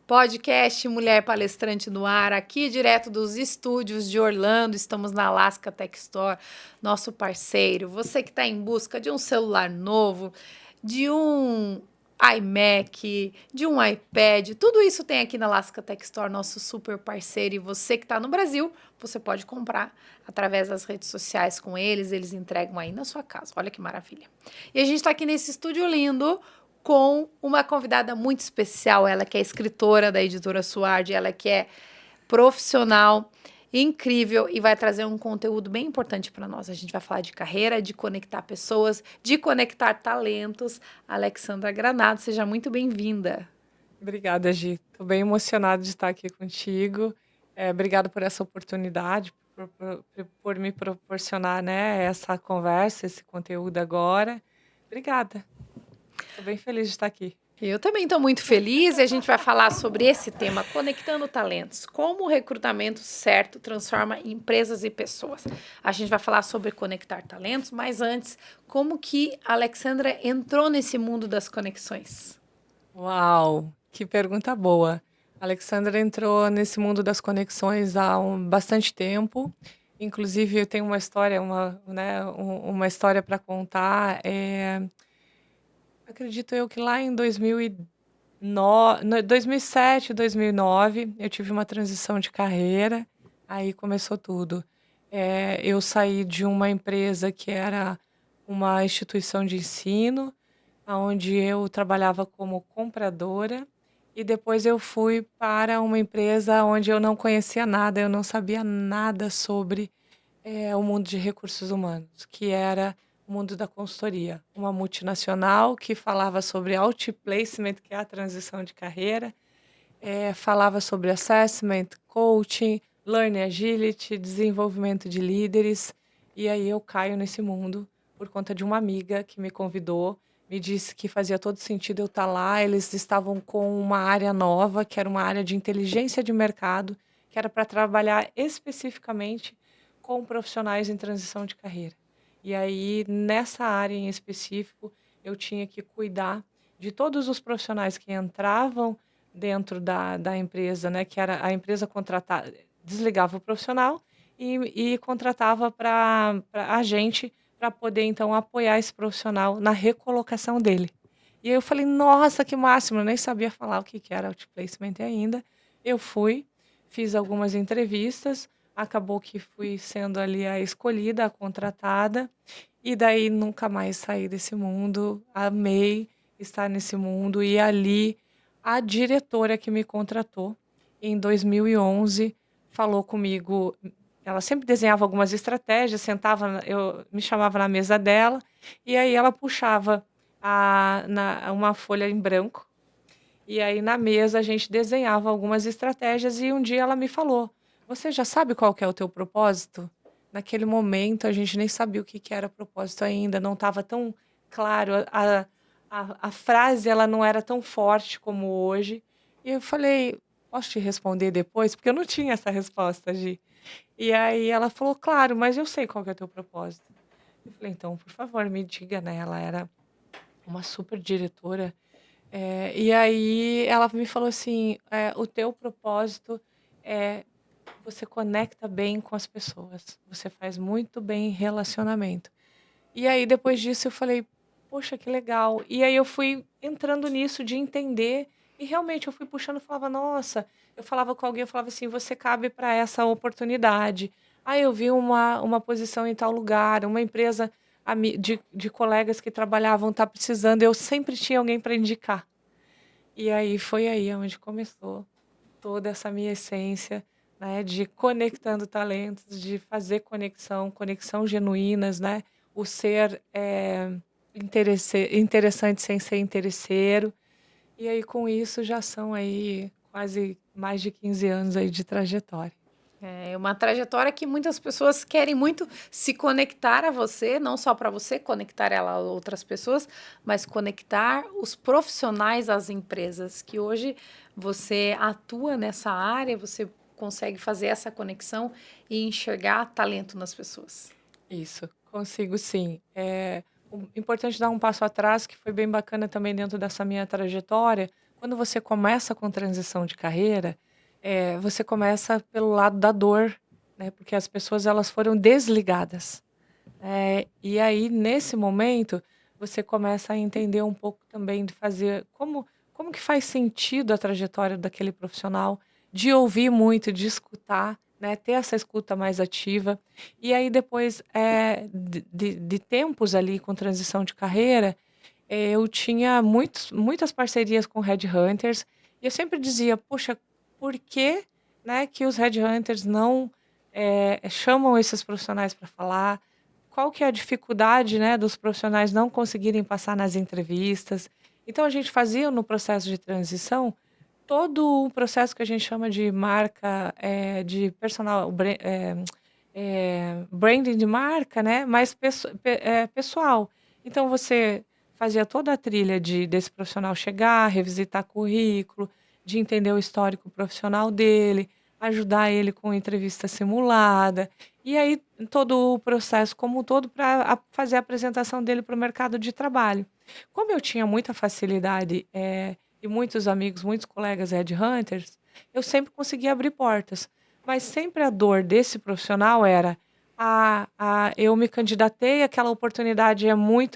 Podcast Mulher Palestrante no Ar, aqui direto dos estúdios de Orlando, estamos na Alaska Tech Store, nosso parceiro. Você que está em busca de um celular novo, de um iMac, de um iPad, tudo isso tem aqui na Alaska Tech Store, nosso super parceiro. E você que está no Brasil, você pode comprar através das redes sociais com eles, eles entregam aí na sua casa. Olha que maravilha. E a gente está aqui nesse estúdio lindo com uma convidada muito especial, ela que é escritora da editora Suard, ela que é profissional, incrível e vai trazer um conteúdo bem importante para nós. A gente vai falar de carreira, de conectar pessoas, de conectar talentos. Alexandra Granado, seja muito bem-vinda. Obrigada, Gi. Estou bem emocionada de estar aqui contigo. Obrigada por essa oportunidade, por me proporcionar, né, essa conversa, esse conteúdo agora. Obrigada. Estou bem feliz de estar aqui. Eu também estou muito feliz e a gente vai falar sobre esse tema, conectando talentos, como o recrutamento certo transforma empresas e pessoas. A gente vai falar sobre conectar talentos, mas antes, como que a Alexandra entrou nesse mundo das conexões? Uau, que pergunta boa. A Alexandra entrou nesse mundo das conexões há bastante tempo. Inclusive, eu tenho uma história, uma história para contar. Acredito eu que lá em 2007, 2009, eu tive uma transição de carreira, aí começou tudo. Eu saí de uma empresa que era uma instituição de ensino, onde eu trabalhava como compradora, e depois eu fui para uma empresa onde eu não conhecia nada, eu não sabia nada sobre o mundo de recursos humanos, que era o mundo da consultoria. Uma multinacional que falava sobre outplacement, que é a transição de carreira, falava sobre assessment, coaching, learning agility, desenvolvimento de líderes. E aí eu caio nesse mundo por conta de uma amiga que me convidou, me disse que fazia todo sentido eu estar lá. Eles estavam com uma área nova, que era uma área de inteligência de mercado, que era para trabalhar especificamente com profissionais em transição de carreira. E aí, nessa área em específico, eu tinha que cuidar de todos os profissionais que entravam dentro da empresa, né, que era a empresa contratar desligava o profissional e contratava para a gente, para poder, então, apoiar esse profissional na recolocação dele. E aí eu falei: "Nossa, que máximo", eu nem sabia falar o que era outplacement ainda. Eu fui, fiz algumas entrevistas, acabou que fui sendo ali a escolhida, a contratada, e daí nunca mais saí desse mundo. Amei estar nesse mundo e ali a diretora que me contratou em 2011 falou comigo. Ela sempre desenhava algumas estratégias, eu me chamava na mesa dela e aí ela puxava uma folha em branco e aí na mesa a gente desenhava algumas estratégias e um dia ela me falou: "Você já sabe qual que é o teu propósito?". Naquele momento a gente nem sabia o que que era propósito ainda, não estava tão claro, a frase ela não era tão forte como hoje. E eu falei: "Posso te responder depois?", porque eu não tinha essa resposta, Gi. E aí ela falou: "Claro, mas eu sei qual que é o teu propósito". Eu falei: "Então, por favor, me diga", né, ela era uma super diretora. E aí ela me falou assim: "O teu propósito é você conecta bem com as pessoas, você faz muito bem relacionamento". E aí depois disso eu falei: "Poxa, que legal". E aí eu fui entrando nisso de entender, e realmente eu fui puxando, e falava: "Nossa", eu falava com alguém, eu falava assim: "Você cabe para essa oportunidade". "Ah, eu vi uma posição em tal lugar, uma empresa de colegas que trabalhavam tá precisando", eu sempre tinha alguém para indicar. E aí foi aí onde começou toda essa minha essência, né, de conectando talentos, de fazer conexão genuínas, né, o ser, interessante sem ser interesseiro. E aí com isso já são aí quase mais de 15 anos aí de trajetória. É uma trajetória que muitas pessoas querem muito se conectar a você, não só para você conectar ela a outras pessoas, mas conectar os profissionais às empresas, que hoje você atua nessa área, você consegue fazer essa conexão e enxergar talento nas pessoas. Isso, consigo sim. Importante dar um passo atrás, que foi bem bacana também dentro dessa minha trajetória, quando você começa com transição de carreira, você começa pelo lado da dor, né? Porque as pessoas elas foram desligadas. E aí, nesse momento, você começa a entender um pouco também de fazer como que faz sentido a trajetória daquele profissional, de ouvir muito, de escutar, né? Ter essa escuta mais ativa. E aí, depois de tempos ali com transição de carreira, eu tinha muitas parcerias com headhunters, e eu sempre dizia, poxa, por que, né, que os headhunters não chamam esses profissionais para falar? Qual que é a dificuldade, né, dos profissionais não conseguirem passar nas entrevistas? Então a gente fazia no processo de transição todo um processo que a gente chama de marca, de personal, branding de marca, né, mais pessoal. Então você fazia toda a trilha desse profissional chegar, revisitar currículo, de entender o histórico profissional dele, ajudar ele com entrevista simulada, e aí todo o processo como um todo para fazer a apresentação dele para o mercado de trabalho. Como eu tinha muita facilidade, e muitos amigos, muitos colegas headhunters, eu sempre conseguia abrir portas. Mas sempre a dor desse profissional era: eu me candidatei, aquela oportunidade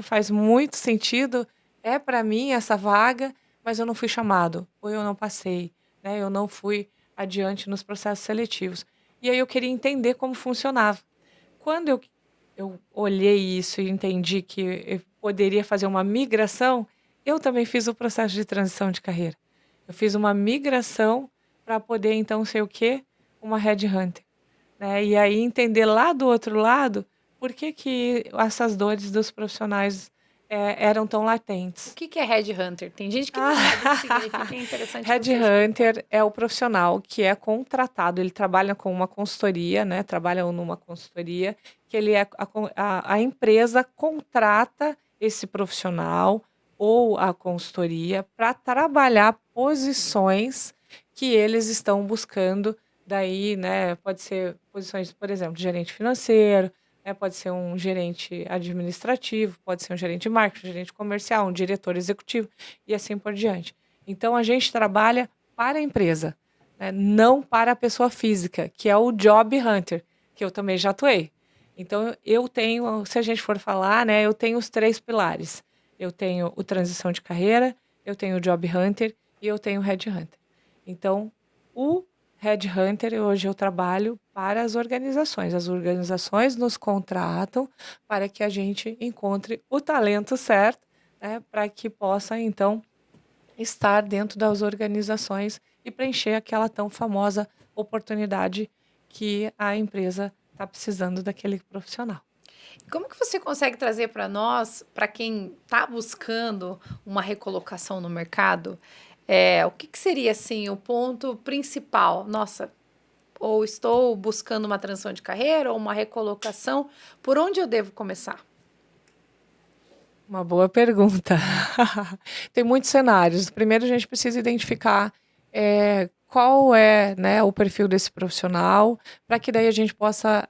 faz muito sentido, é para mim essa vaga, mas eu não fui chamado, ou eu não passei, né? Eu não fui adiante nos processos seletivos. E aí eu queria entender como funcionava. Quando eu olhei isso e entendi que eu poderia fazer uma migração, eu também fiz o processo de transição de carreira. Eu fiz uma migração para poder então ser o quê? Uma headhunter, né? E aí entender lá do outro lado por que que essas dores dos profissionais eram tão O latentes. que que é headhunter? Tem gente que não sabe o que significa, é interessante você explicar. Headhunter é o profissional que é contratado, ele trabalha com uma consultoria, né? Trabalha numa consultoria, que ele a empresa contrata esse profissional ou a consultoria para trabalhar posições que eles estão buscando. Daí, né, pode ser posições, por exemplo, de gerente financeiro, né, pode ser um gerente administrativo, pode ser um gerente de marketing, um gerente comercial, um diretor executivo e assim por diante. Então, a gente trabalha para a empresa, né, não para a pessoa física, que é o job hunter, que eu também já atuei. Então, eu tenho, se a gente for falar, né, eu tenho os 3 pilares. Eu tenho o transição de carreira, eu tenho o job hunter e eu tenho o headhunter. Então, o headhunter, hoje eu trabalho para as organizações. As organizações nos contratam para que a gente encontre o talento certo, né, para que possa, então, estar dentro das organizações e preencher aquela tão famosa oportunidade que a empresa está precisando daquele profissional. Como que você consegue trazer para nós, para quem está buscando uma recolocação no mercado, o que que seria assim o ponto principal? Nossa, ou estou buscando uma transição de carreira ou uma recolocação, por onde eu devo começar? Uma boa pergunta. Tem muitos cenários. Primeiro, a gente precisa identificar qual é, né, o perfil desse profissional, para que daí a gente possa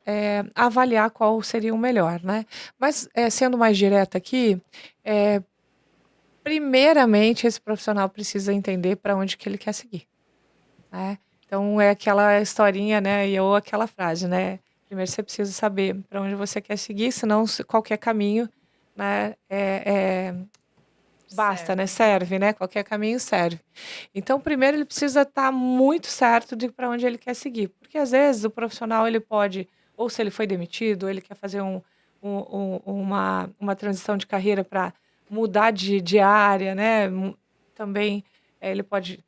avaliar qual seria o melhor, né? Mas, sendo mais direta aqui, eh, primeiramente, esse profissional precisa entender para onde que ele quer seguir, né? Então, é aquela historinha, né, ou aquela frase, né? Primeiro você precisa saber para onde você quer seguir, senão qualquer caminho, né, basta, né, Serve. serve, né, qualquer caminho serve. Então, primeiro ele precisa estar muito certo de para onde ele quer seguir, porque às vezes o profissional ele pode, ou se ele foi demitido, ou ele quer fazer uma transição de carreira para mudar de área, né, também ele pode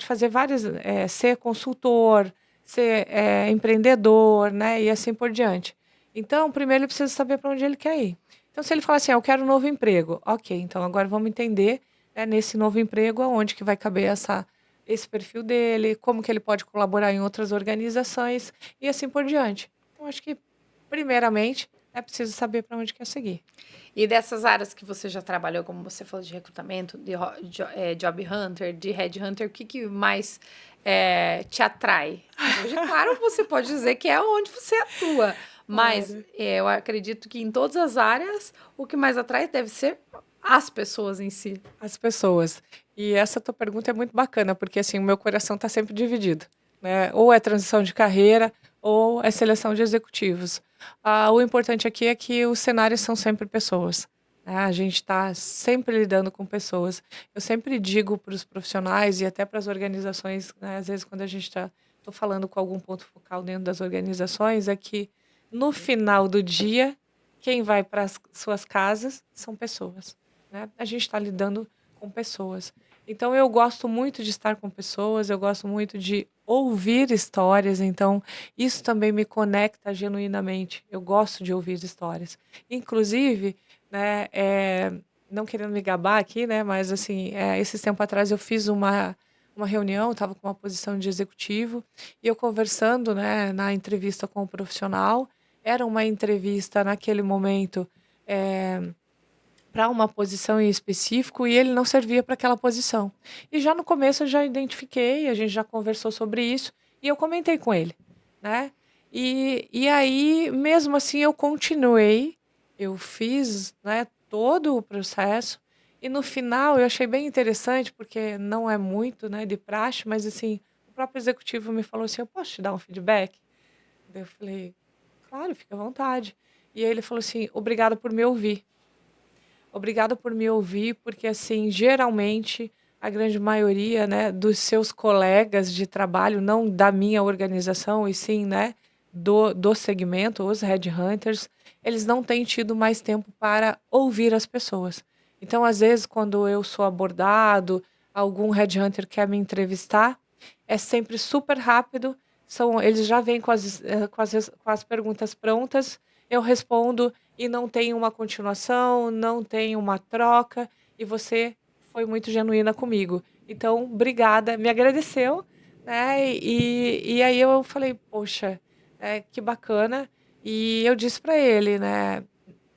fazer várias, ser consultor, ser empreendedor, né, e assim por diante. Então, primeiro ele precisa saber para onde ele quer ir. Então, se ele falar assim, eu quero um novo emprego, ok, então agora vamos entender, né, nesse novo emprego aonde que vai caber esse perfil dele, como que ele pode colaborar em outras organizações e assim por diante. Então, acho que, primeiramente, é preciso saber para onde quer seguir. E dessas áreas que você já trabalhou, como você falou de recrutamento, job hunter, de headhunter, o que que mais te atrai? Hoje, claro, você pode dizer que é onde você atua, mas Claro. eu acredito que em todas as áreas, o que mais atrai deve ser as pessoas em si? As pessoas. E essa tua pergunta é muito bacana, porque assim, o meu coração está sempre dividido, né? Ou é transição de carreira, ou é seleção de executivos. O importante aqui é que os cenários são sempre pessoas, né? A gente está sempre lidando com pessoas. Eu sempre digo para os profissionais e até para as organizações, né, às vezes quando a gente está tô falando com algum ponto focal dentro das organizações, é que no final do dia, quem vai para as suas casas são pessoas, né? A gente está lidando com pessoas. Então eu gosto muito de estar com pessoas, eu gosto muito de ouvir histórias, então isso também me conecta genuinamente. Eu gosto de ouvir histórias. Inclusive, né, não querendo me gabar aqui, né, mas assim, esse tempo atrás eu fiz uma reunião, estava com uma posição de executivo, e eu conversando, né, na entrevista com o profissional, era uma entrevista naquele momento, para uma posição em específico e ele não servia para aquela posição. E já no começo eu já identifiquei, a gente já conversou sobre isso e eu comentei com ele, né? E aí, mesmo assim, eu continuei, eu fiz, né, todo o processo e no final eu achei bem interessante, porque não é muito, né, de praxe, mas assim, o próprio executivo me falou assim: eu posso te dar um feedback? Daí eu falei, claro, fica à vontade. E aí ele falou assim: obrigado por me ouvir. Obrigada por me ouvir, porque assim, geralmente, a grande maioria, né, dos seus colegas de trabalho, não da minha organização, e sim, né, do segmento, os headhunters, eles não têm tido mais tempo para ouvir as pessoas. Então, às vezes, quando eu sou abordado, algum headhunter quer me entrevistar, é sempre super rápido, eles já vêm com as perguntas prontas, eu respondo e não tem uma continuação, não tem uma troca, e você foi muito genuína comigo. Então, obrigada, me agradeceu, né? E aí eu falei, poxa, que bacana. E eu disse para ele, né?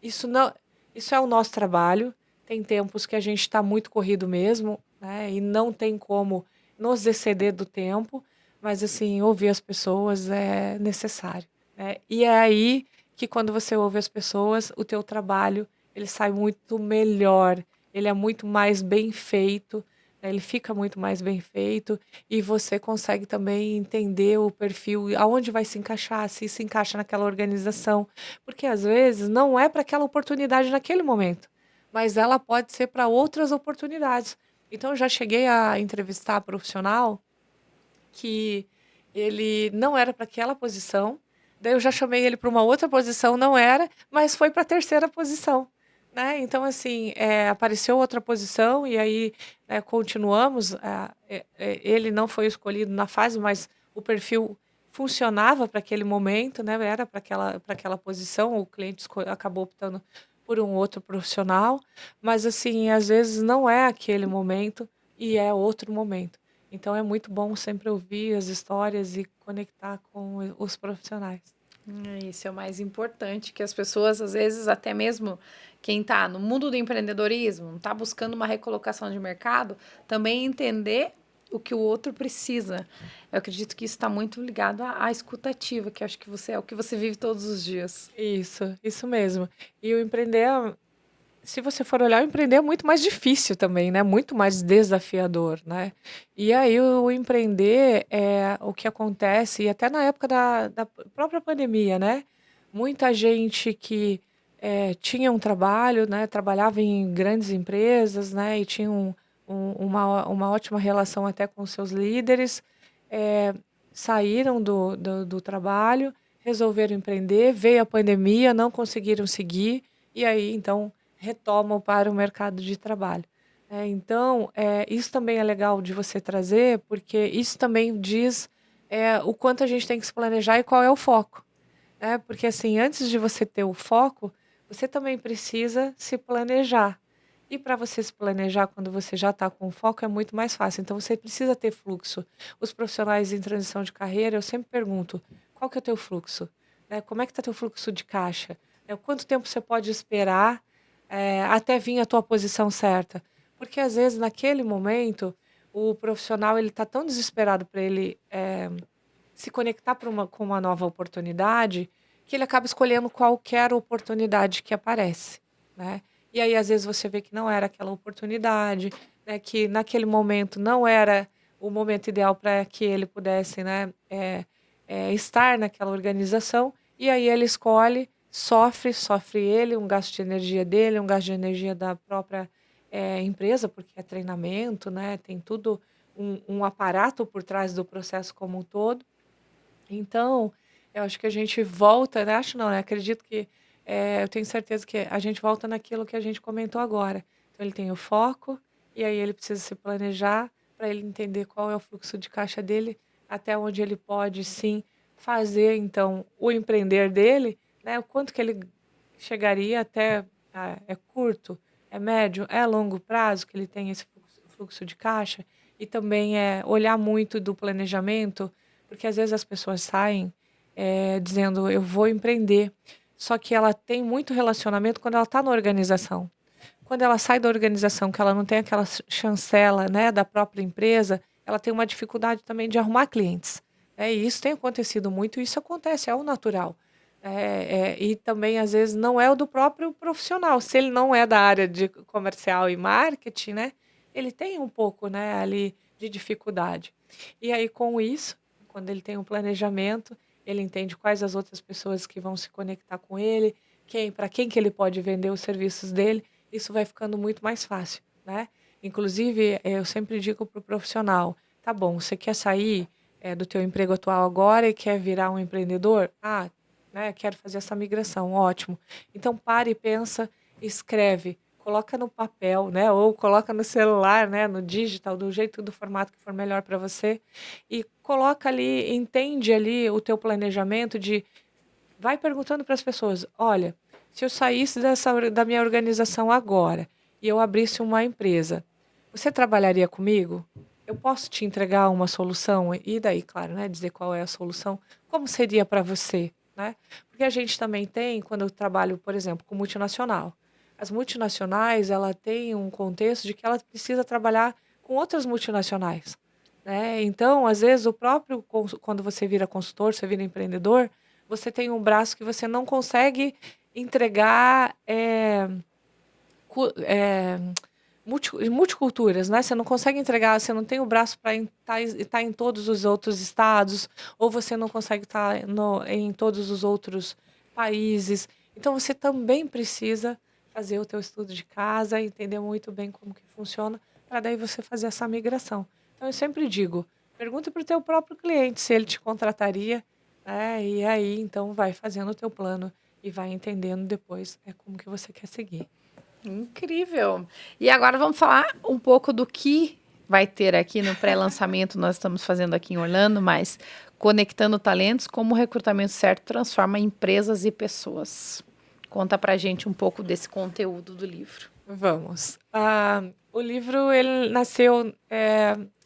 Isso não, isso é o nosso trabalho. Tem tempos que a gente está muito corrido mesmo, né? E não tem como nos exceder do tempo, mas assim, ouvir as pessoas é necessário, né? E é aí que quando você ouve as pessoas, o teu trabalho, ele sai muito melhor, ele é muito mais bem feito, né, ele fica muito mais bem feito e você consegue também entender o perfil, aonde vai se encaixar, se encaixa naquela organização, porque às vezes não é para aquela oportunidade naquele momento, mas ela pode ser para outras oportunidades. Então eu já cheguei a entrevistar profissional que ele não era para aquela posição, daí eu já chamei ele para uma outra posição, não era, mas foi para a terceira posição, né. Então assim, apareceu outra posição e aí, continuamos, ele não foi escolhido na fase, mas o perfil funcionava para aquele momento, né, era para aquela posição, o cliente acabou optando por um outro profissional, mas assim, às vezes não é aquele momento e é outro momento. Então é muito bom sempre ouvir as histórias e conectar com os profissionais. Isso é o mais importante, que as pessoas, às vezes, até mesmo quem está no mundo do empreendedorismo, está buscando uma recolocação de mercado, também entender o que o outro precisa. Eu acredito que isso está muito ligado à escutativa, que acho que você é o que você vive todos os dias. Isso mesmo. E o empreender, se você for olhar, o empreender é muito mais difícil também, né? Muito mais desafiador, né? E aí o empreender é o que acontece, e até na época da própria pandemia, né? Muita gente que tinha um trabalho, né? Trabalhava em grandes empresas, né? E tinha uma ótima relação até com seus líderes, eh, saíram do trabalho, resolveram empreender, veio a pandemia, não conseguiram seguir, e aí então retomam para o mercado de trabalho. Então, isso também é legal de você trazer, porque isso também diz, o quanto a gente tem que se planejar e qual é o foco, né? Porque assim, antes de você ter o foco, você também precisa se planejar. E para você se planejar quando você já está com foco é muito mais fácil. Então você precisa ter fluxo. Os profissionais em transição de carreira, eu sempre pergunto: qual que é o teu fluxo? Né? Como é que está teu fluxo de caixa? Quanto tempo você pode esperar até vir a tua posição certa? Porque às vezes naquele momento o profissional ele está tão desesperado para ele se conectar com uma nova oportunidade, que ele acaba escolhendo qualquer oportunidade que aparece, né. e aí às vezes você vê que não era aquela oportunidade, né, que naquele momento não era o momento ideal para que ele pudesse, né, estar naquela organização, e aí ele escolhe, sofre ele, um gasto de energia dele, um gasto de energia da própria empresa, porque é treinamento, né, tem tudo um aparato por trás do processo como um todo. Então, eu acho que a gente volta, né, acho não, né, acredito que, eu tenho certeza que a gente volta naquilo que a gente comentou agora. Então ele tem o foco, e aí ele precisa se planejar para ele entender qual é o fluxo de caixa dele, até onde ele pode sim fazer então o empreender dele, né, o quanto que ele chegaria até, é curto, é médio, é longo prazo que ele tem esse fluxo de caixa, e também é olhar muito do planejamento, porque às vezes as pessoas saem, dizendo: "Eu vou empreender", só que ela tem muito relacionamento quando ela está na organização. Quando ela sai da organização, que ela não tem aquela chancela, né, da própria empresa, ela tem uma dificuldade também de arrumar clientes, né, e isso tem acontecido muito, e isso acontece, é o natural. E também, às vezes, não é o do próprio profissional, se ele não é da área de comercial e marketing, né, ele tem um pouco, né, ali, de dificuldade. E aí, com isso, quando ele tem um planejamento, ele entende quais as outras pessoas que vão se conectar com ele, quem para quem que ele pode vender os serviços dele, isso vai ficando muito mais fácil, né. Inclusive, eu sempre digo para o profissional: "Tá bom, você quer sair, do teu emprego atual agora e quer virar um empreendedor? Ah, né, quero fazer essa migração, ótimo. Então para e pensa, escreve, coloca no papel, né, ou coloca no celular, né, no digital, do jeito do formato que for melhor para você, e coloca ali, entende ali o teu planejamento de vai perguntando para as pessoas: "Olha, se eu saísse da minha organização agora e eu abrisse uma empresa, você trabalharia comigo? Eu posso te entregar uma solução?" E daí, claro, né, dizer qual é a solução, como seria para você, né. Porque a gente também tem, quando eu trabalho, por exemplo, com multinacional, as multinacionais, ela tem um contexto de que ela precisa trabalhar com outras multinacionais, né. Então, às vezes, o próprio quando você vira consultor, você vira empreendedor, você tem um braço que você não consegue entregar, cu multiculturas, né, você não consegue entregar, você não tem o braço para estar em todos os outros estados, ou você não consegue estar em todos os outros países. Então você também precisa fazer o teu estudo de casa, entender muito bem como que funciona, para daí você fazer essa migração. Então eu sempre digo: pergunta para o teu próprio cliente se ele te contrataria, né, e aí então vai fazendo o teu plano e vai entendendo depois, como que você quer seguir. Incrível. E agora vamos falar um pouco do que vai ter aqui no pré-lançamento. Nós estamos fazendo aqui em Orlando, mas conectando talentos, como o recrutamento certo transforma empresas e pessoas. Conta pra gente um pouco desse conteúdo do livro. Vamos. O livro ele nasceu,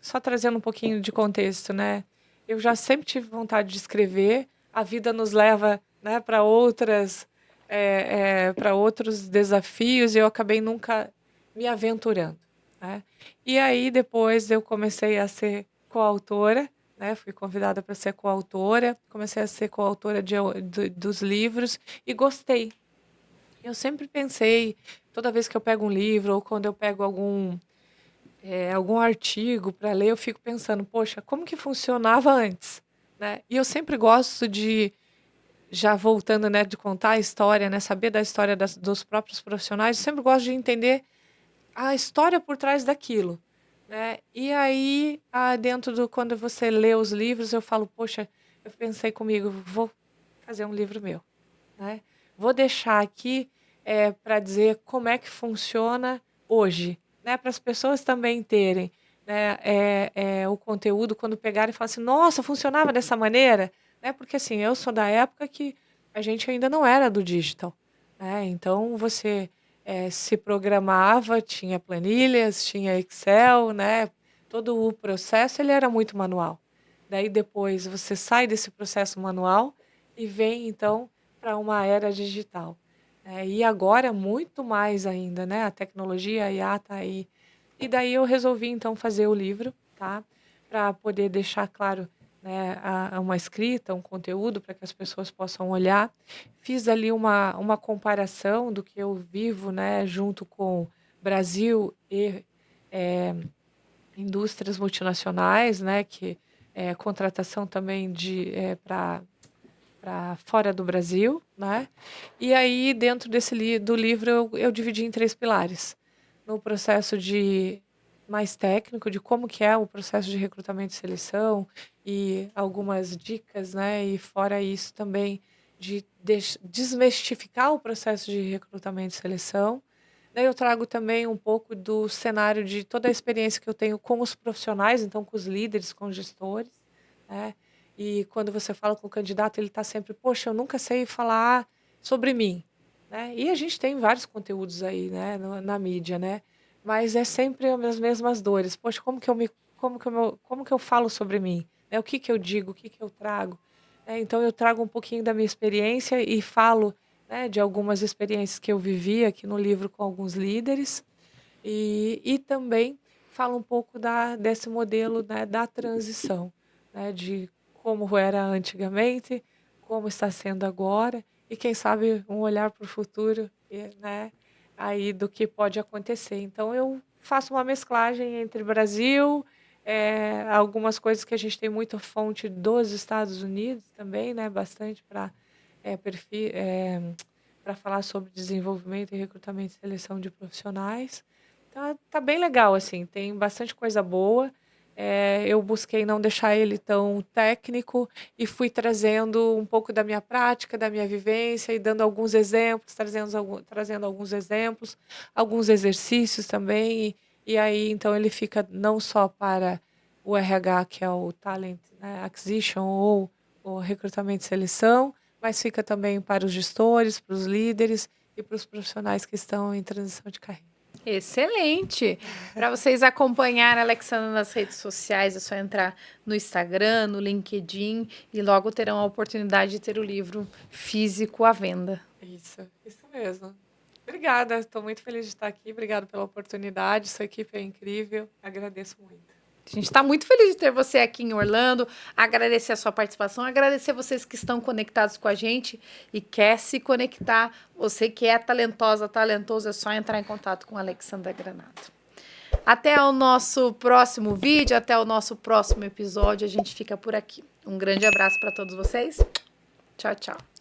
só trazendo um pouquinho de contexto, né. Eu já sempre tive vontade de escrever, a vida nos leva, né, para pra outros desafios e eu acabei nunca me aventurando, né. E aí depois eu comecei a ser coautora, né, fui convidada para ser coautora, comecei a ser coautora dos livros e gostei. Eu sempre pensei, toda vez que eu pego um livro ou quando eu pego algum artigo para ler, eu fico pensando: "Poxa, como que funcionava antes?", né. E eu sempre gosto de, já voltando, né, de contar a história, né, saber da história dos próprios profissionais, eu sempre gosto de entender a história por trás daquilo, né. E aí, dentro do quando você lê os livros, eu falo: "Poxa", eu pensei comigo: "Vou fazer um livro meu". Né. Vou deixar aqui, pra dizer como é que funciona hoje, né, para as pessoas também terem, né, o conteúdo quando pegarem e falar assim: "Nossa, funcionava dessa maneira?", né, porque assim, eu sou da época que a gente ainda não era do digital, né, então você, se programava, tinha planilhas, tinha Excel, né, todo o processo ele era muito manual. Daí depois você sai desse processo manual e vem então para uma era digital. E agora muito mais ainda, né, a tecnologia, a IA tá aí. E daí eu resolvi então fazer o livro, tá, para poder deixar claro né, uma escrita, um conteúdo para que as pessoas possam olhar. Fiz ali uma comparação do que eu vivo, né, junto com Brasil e indústrias multinacionais, né, que é contratação também para fora do Brasil, né? E aí, dentro do livro, eu dividi em 3 pilares. No processo mais técnico, de como que é o processo de recrutamento e seleção, e algumas dicas, né? E fora isso também, de desmistificar o processo de recrutamento e seleção. Daí eu trago também um pouco do cenário de toda a experiência que eu tenho com os profissionais, então com os líderes, com os gestores, né? E quando você fala com o candidato, ele está sempre, poxa, eu nunca sei falar sobre mim, né? E a gente tem vários conteúdos aí, né, na mídia, né? Mas é sempre as mesmas dores. Poxa, como que eu falo sobre mim? Né? O que que eu digo? O que que eu trago? Então eu trago um pouquinho da minha experiência e falo, né, de algumas experiências que eu vivi aqui no livro com alguns líderes e também falo um pouco desse modelo, né, da transição, né, de como era antigamente, como está sendo agora e quem sabe um olhar para o futuro, né, aí do que pode acontecer. Então eu faço uma mesclagem entre Brasil, algumas coisas que a gente tem muita fonte dos Estados Unidos também, né, bastante para para falar sobre desenvolvimento e recrutamento e seleção de profissionais. Tá bem legal, assim, tem bastante coisa boa. Eu busquei não deixar ele tão técnico e fui trazendo um pouco da minha prática, da minha vivência e dando alguns exemplos, trazendo alguns exemplos, alguns exercícios também. E aí, então, ele fica não só para o RH, que é o Talent, né, Acquisition ou o recrutamento e seleção, mas fica também para os gestores, para os líderes e para os profissionais que estão em transição de carreira. Excelente! Para vocês acompanharem a Alexandra nas redes sociais, é só entrar no Instagram, no LinkedIn e logo terão a oportunidade de ter o livro físico à venda. Isso mesmo. Obrigada, estou muito feliz de estar aqui. Obrigada pela oportunidade. Sua equipe é incrível. Agradeço muito. A gente está muito feliz de ter você aqui em Orlando, agradecer a sua participação, agradecer vocês que estão conectados com a gente e quer se conectar. Você que é talentosa, talentoso, é só entrar em contato com a Alexandra Granado. Até o nosso próximo vídeo, até o nosso próximo episódio, a gente fica por aqui. Um grande abraço para todos vocês. Tchau, tchau.